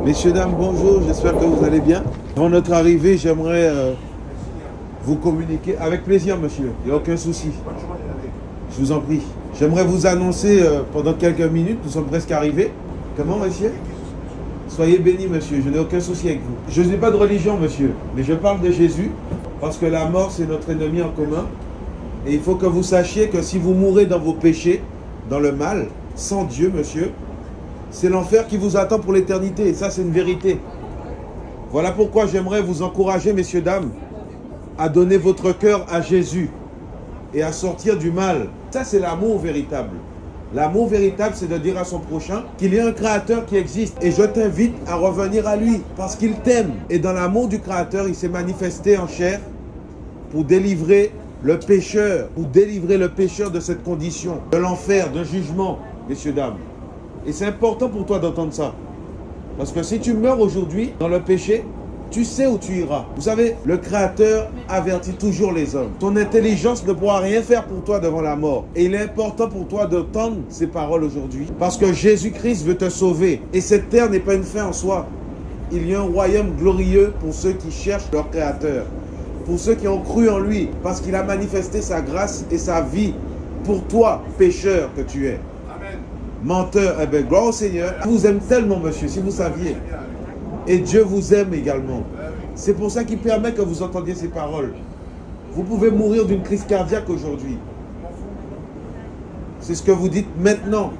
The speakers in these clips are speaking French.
Messieurs, dames, bonjour, j'espère que vous allez bien. Avant notre arrivée, j'aimerais vous communiquer, avec plaisir monsieur, il n'y a aucun souci. Je vous en prie. J'aimerais vous annoncer pendant quelques minutes, nous sommes presque arrivés. Comment monsieur? Soyez bénis monsieur, je n'ai aucun souci avec vous. Je n'ai pas de religion monsieur, mais je parle de Jésus, parce que la mort c'est notre ennemi en commun. Et il faut que vous sachiez que si vous mourrez dans vos péchés, dans le mal, sans Dieu monsieur, c'est l'enfer qui vous attend pour l'éternité. Et ça, c'est une vérité. Voilà pourquoi j'aimerais vous encourager, messieurs, dames, à donner votre cœur à Jésus et à sortir du mal. Ça, c'est l'amour véritable. L'amour véritable, c'est de dire à son prochain qu'il y a un créateur qui existe. Et je t'invite à revenir à lui parce qu'il t'aime. Et dans l'amour du créateur, il s'est manifesté en chair pour délivrer le pécheur, de cette condition, de l'enfer, d'un jugement, messieurs, dames. Et c'est important pour toi d'entendre ça. Parce que si tu meurs aujourd'hui dans le péché, tu sais où tu iras. Vous savez, le Créateur avertit toujours les hommes. Ton intelligence ne pourra rien faire pour toi devant la mort. Et il est important pour toi d'entendre ces paroles aujourd'hui. Parce que Jésus-Christ veut te sauver. Et cette terre n'est pas une fin en soi. Il y a un royaume glorieux pour ceux qui cherchent leur Créateur. Pour ceux qui ont cru en lui. Parce qu'il a manifesté sa grâce et sa vie pour toi, pécheur que tu es. Menteur, eh bien, gloire au Seigneur. Je vous aime tellement, monsieur, si vous saviez. Et Dieu vous aime également. C'est pour ça qu'il permet que vous entendiez ces paroles. Vous pouvez mourir d'une crise cardiaque aujourd'hui. C'est ce que vous dites maintenant.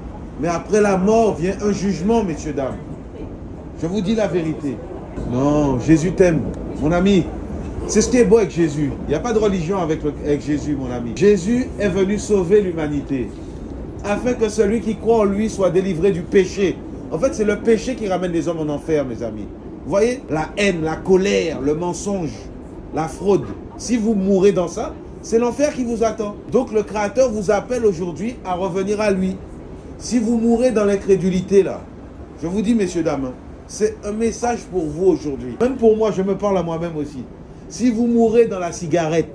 Mais après la mort vient un jugement, messieurs, dames. Je vous dis la vérité. Non, Jésus t'aime, mon ami. C'est ce qui est beau avec Jésus. Il n'y a pas de religion avec Jésus, mon ami. Jésus est venu sauver l'humanité, afin que celui qui croit en lui soit délivré du péché. En fait, c'est le péché qui ramène les hommes en enfer, mes amis. Vous voyez, la haine, la colère, le mensonge, la fraude. Si vous mourrez dans ça, c'est l'enfer qui vous attend. Donc le Créateur vous appelle aujourd'hui à revenir à lui. Si vous mourrez dans l'incrédulité, là, je vous dis, messieurs, dames, c'est un message pour vous aujourd'hui. Même pour moi, je me parle à moi-même aussi. Si vous mourrez dans la cigarette,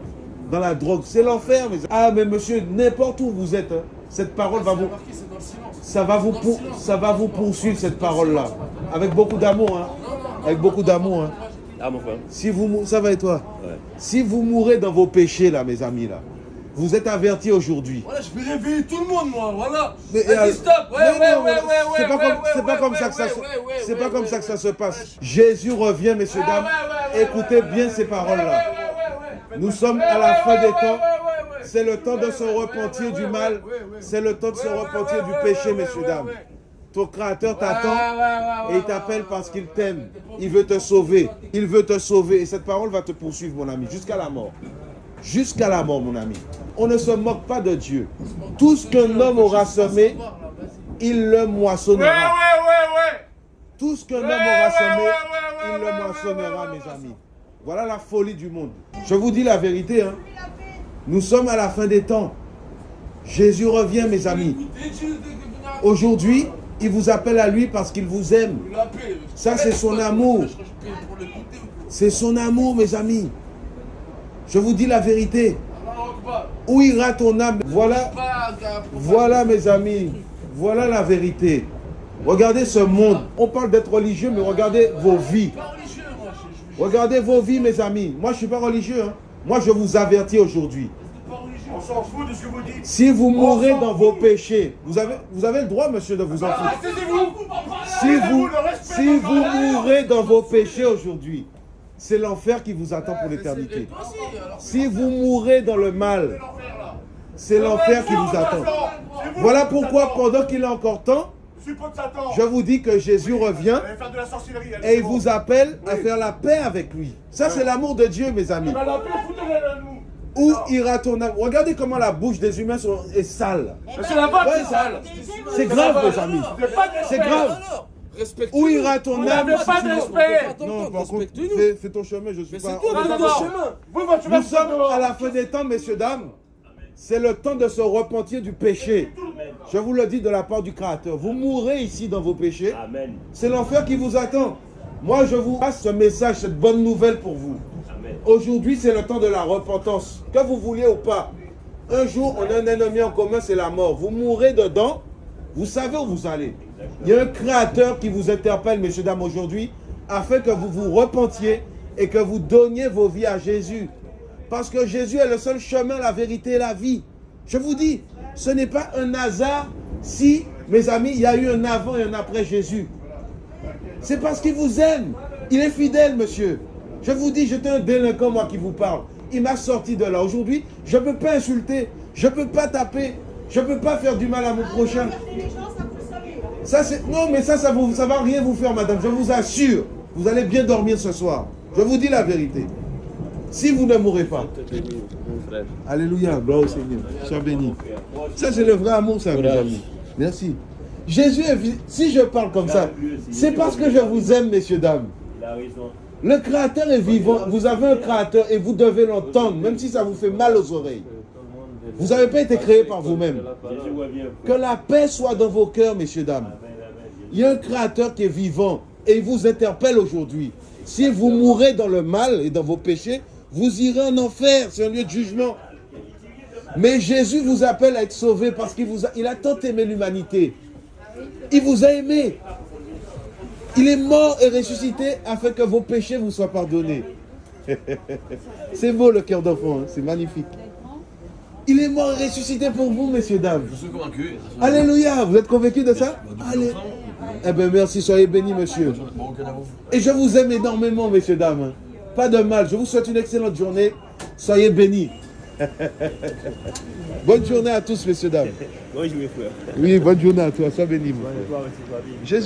dans la drogue, c'est l'enfer, mes amis. Ah, mais monsieur, n'importe où vous êtes, cette parole va vous... Ça va vous poursuivre, cette parole-là. Avec beaucoup d'amour, hein. Avec beaucoup d'amour, hein. Ah, mon frère. Si vous... Ça va et toi? Ouais. Si vous mourrez dans vos péchés, là, mes amis, là, vous êtes avertis aujourd'hui. Voilà, je vais réveiller tout le monde, moi, voilà. Mais, vas-y, stop. C'est pas comme ça que ça se passe. Jésus revient, messieurs, dames. Écoutez bien ces paroles-là. Nous sommes à la fin des temps. C'est le temps de se repentir du mal. C'est le temps de se repentir du péché, messieurs, dames. Ton Créateur t'attend et il t'appelle parce qu'il t'aime. Il veut te sauver. Il veut te sauver. Et cette parole va te poursuivre, mon ami, jusqu'à la mort. Jusqu'à la mort, mon ami. On ne se moque pas de Dieu. Tout ce qu'un homme aura semé, il le moissonnera. Tout ce qu'un homme aura semé, il le moissonnera, mes amis. Voilà la folie du monde. Je vous dis la vérité, hein. Nous sommes à la fin des temps. Jésus revient, mes amis. Aujourd'hui, il vous appelle à lui parce qu'il vous aime. Ça, c'est son amour. C'est son amour, mes amis. Je vous dis la vérité. Où ira ton âme? Voilà, mes amis. Voilà la vérité. Regardez ce monde. On parle d'être religieux, mais regardez vos vies. Regardez vos vies, mes amis. Moi, je ne suis pas religieux, hein. Moi, je vous avertis aujourd'hui. On s'en fout de ce que vous dites. Si vous mourrez dans vos péchés, vous avez le droit, monsieur, de vous en foutre. Si vous mourrez dans vos péchés aujourd'hui, c'est l'enfer qui vous attend pour l'éternité. Si vous mourrez dans le mal, c'est l'enfer qui vous attend. Voilà pourquoi, pendant qu'il est encore temps, je vous dis que Jésus revient et il vous appelle à faire la paix avec lui. Ça, c'est l'amour de Dieu, mes amis. Où ira ton âme? Regardez comment la bouche des humains est sale. C'est la bonne sale. C'est grave, mes amis. C'est grave. Où ira ton âme? Pas de respect. Non, par contre, fais ton chemin, je suis pas... Nous Nous sommes à la fin des temps, messieurs, dames. C'est le temps de se repentir du péché. Je vous le dis de la part du Créateur. Vous mourrez ici dans vos péchés. C'est l'enfer qui vous attend. Moi, je vous passe ce message, cette bonne nouvelle pour vous. Aujourd'hui, c'est le temps de la repentance. Que vous vouliez ou pas. Un jour, on a un ennemi en commun, c'est la mort. Vous mourrez dedans, vous savez où vous allez. Il y a un créateur qui vous interpelle, messieurs, dames, aujourd'hui, afin que vous vous repentiez et que vous donniez vos vies à Jésus. Parce que Jésus est le seul chemin, la vérité et la vie. Je vous dis, ce n'est pas un hasard si, mes amis, il y a eu un avant et un après Jésus. C'est parce qu'il vous aime. Il est fidèle, monsieur. Je vous dis, j'étais un délinquant, moi, qui vous parle. Il m'a sorti de là. Aujourd'hui, je ne peux pas insulter, je ne peux pas taper, je ne peux pas faire du mal à mon prochain. Ça, non, mais ça ne va rien vous faire, madame. Je vous assure. Vous allez bien dormir ce soir. Je vous dis la vérité. Si vous ne mourrez pas. Alléluia, gloire au Seigneur. Sois béni. Ça, c'est le vrai amour, ça, mes amis. Merci. Jésus est... Si je parle comme ça, c'est parce que je vous aime, messieurs, dames. Le Créateur est vivant. Vous avez un Créateur et vous devez l'entendre, même si ça vous fait mal aux oreilles. Vous n'avez pas été créé par vous-même. Que la paix soit dans vos cœurs, messieurs, dames. Il y a un Créateur qui est vivant et il vous interpelle aujourd'hui. Si vous mourrez dans le mal et dans vos péchés, vous irez en enfer. C'est un lieu de jugement. Mais Jésus vous appelle à être sauvé parce qu'il a tant aimé l'humanité. Il vous a aimé. Il est mort et ressuscité afin que vos péchés vous soient pardonnés. C'est beau le cœur d'enfant, hein? C'est magnifique. Il est mort et ressuscité pour vous, messieurs, dames. Je suis convaincu. Alléluia, vous êtes convaincus de ça? Allez. Eh bien, merci, soyez bénis, monsieur. Et je vous aime énormément, messieurs, dames. Pas de mal, je vous souhaite une excellente journée. Soyez bénis. Bonne journée à tous, messieurs, dames. Oui, bonne journée à toi, sois béni. Jésus.